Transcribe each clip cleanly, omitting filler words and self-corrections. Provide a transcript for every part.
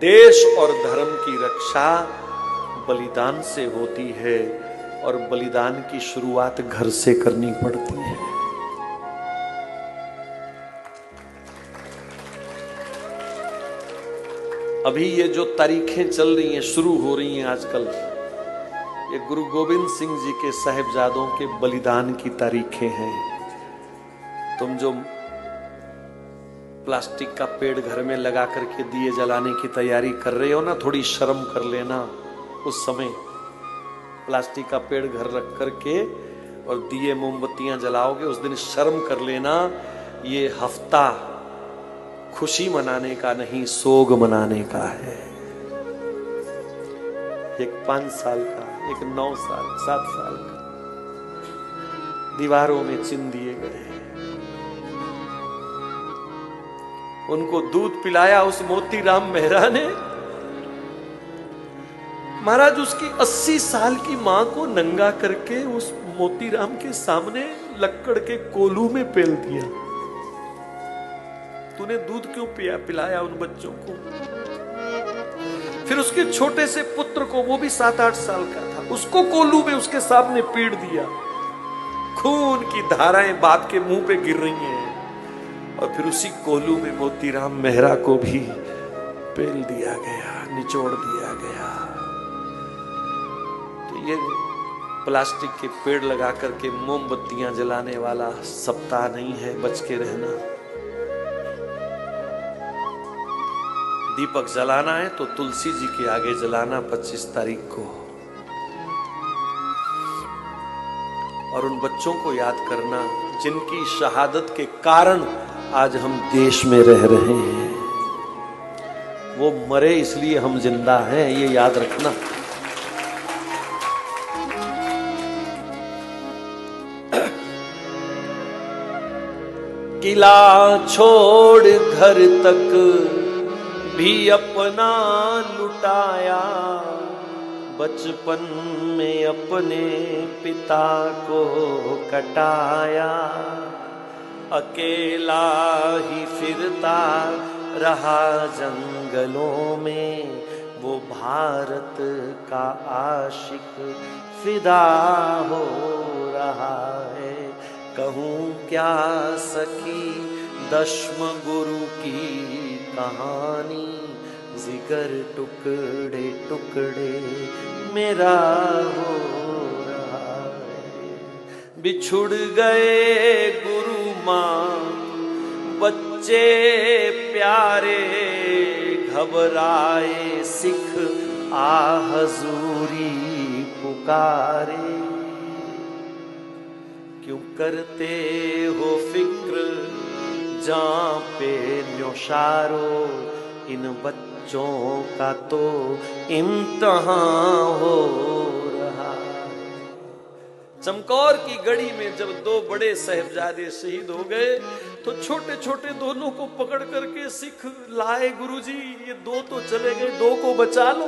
देश और धर्म की रक्षा बलिदान से होती है और बलिदान की शुरुआत घर से करनी पड़ती है। अभी ये जो तारीखें चल रही हैं, शुरू हो रही हैं आजकल, ये गुरु गोविंद सिंह जी के साहिबजादों के बलिदान की तारीखें हैं। तुम जो प्लास्टिक का पेड़ घर में लगा करके दिए जलाने की तैयारी कर रहे हो ना, थोड़ी शर्म कर लेना। उस समय प्लास्टिक का पेड़ घर रख करके और दिए मोमबत्तियां जलाओगे, उस दिन शर्म कर लेना। ये हफ्ता खुशी मनाने का नहीं, सोग मनाने का है। एक 5 साल का, एक 9 साल, 7 साल का दीवारों में चिन्ह दिए गए। उनको दूध पिलाया उस मोतीराम मेहरा ने। महाराज, उसकी 80 साल की मां को नंगा करके उस मोतीराम के सामने लक्कड़ के कोलू में पेल दिया। तूने दूध क्यों पिलाया उन बच्चों को? फिर उसके छोटे से पुत्र को, वो भी 7-8 साल का था, उसको कोलू में उसके सामने पीट दिया। खून की धाराएं बाप के मुंह पे गिर रही हैं। और फिर उसी कोलू में मोतीराम मेहरा को भी पेल दिया गया, निचोड़ दिया गया। तो ये प्लास्टिक के पेड़ लगा करके मोमबत्तियां जलाने वाला सप्ताह नहीं है, बच के रहना। दीपक जलाना है तो तुलसी जी के आगे जलाना 25 तारीख को। और उन बच्चों को याद करना जिनकी शहादत के कारण आज हम देश में रह रहे हैं। वो मरे इसलिए हम जिंदा हैं, ये याद रखना। किला छोड़ घर तक भी अपना लुटाया, बचपन में अपने पिता को कटाया। अकेला ही फिरता रहा जंगलों में, वो भारत का आशिक फिदा हो रहा है। कहूँ क्या सखी दशम गुरु की कहानी, जिगर टुकड़े टुकड़े मेरा हो रहा है। बिछुड़ गए गुरु माँ बच्चे प्यारे, घबराए सिख आ हजूरी पुकारे। क्यों करते हो फिक्र जां पे न्योशारो, इन बच्चों का तो इम्तहान हो रहा। चमकौर की गढ़ी में जब 2 बड़े साहिबजादे शहीद हो गए तो छोटे छोटे दोनों को पकड़ करके सिख लाए। गुरुजी, ये 2 तो चले गए, 2 को बचा लो,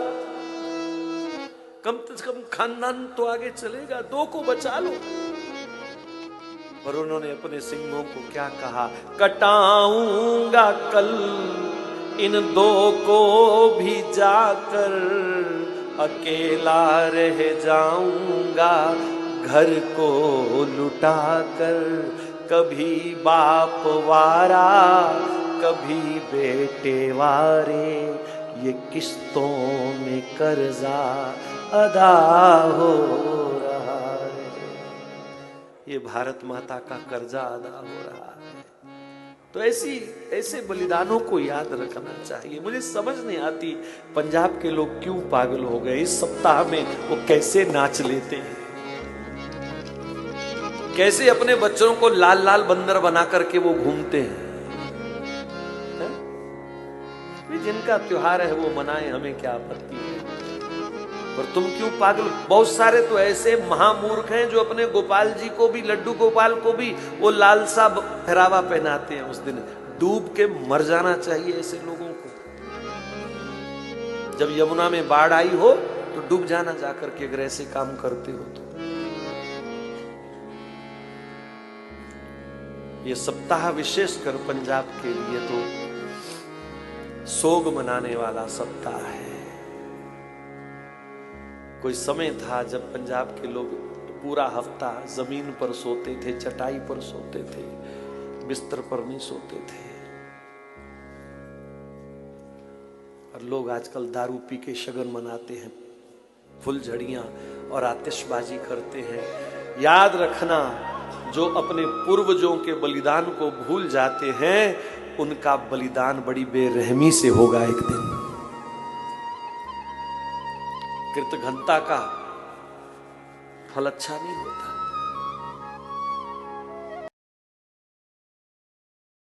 कम से कम खानदान तो आगे चलेगा, 2 को बचा लो। और उन्होंने अपने सिंहों को क्या कहा? कटाऊंगा कल इन 2 को भी जाकर, अकेला रह जाऊंगा घर को लुटाकर। कभी बाप वारा कभी बेटे वारे, ये किस्तों में कर्जा अदा हो रहा है। ये भारत माता का कर्जा अदा हो रहा है। तो ऐसे बलिदानों को याद रखना चाहिए। मुझे समझ नहीं आती पंजाब के लोग क्यों पागल हो गए। इस सप्ताह में वो कैसे नाच लेते हैं, कैसे अपने बच्चों को लाल लाल बंदर बना करके वो घूमते हैं। जिनका त्योहार है वो मनाए, हमें क्या आपत्ति है। पर तुम क्यों पागल? बहुत सारे तो ऐसे महामूर्ख हैं जो अपने गोपाल जी को भी, लड्डू गोपाल को भी वो लाल सा पहरावा पहनाते हैं। उस दिन डूब के मर जाना चाहिए ऐसे लोगों को। जब यमुना में बाढ़ आई हो तो डूब जाना जाकर के, अगर ऐसे काम करते हो तो। ये सप्ताह विशेषकर पंजाब के लिए तो सोग मनाने वाला सप्ताह है। कोई समय था जब पंजाब के लोग पूरा हफ्ता जमीन पर सोते थे, चटाई पर सोते थे, बिस्तर पर नहीं सोते थे। और लोग आजकल दारू पी के शगन मनाते हैं, फुलझड़ियां और आतिशबाजी करते हैं। याद रखना, जो अपने पूर्वजों के बलिदान को भूल जाते हैं, उनका बलिदान बड़ी बेरहमी से होगा एक दिन। कृतघ्नता का फल अच्छा नहीं होता।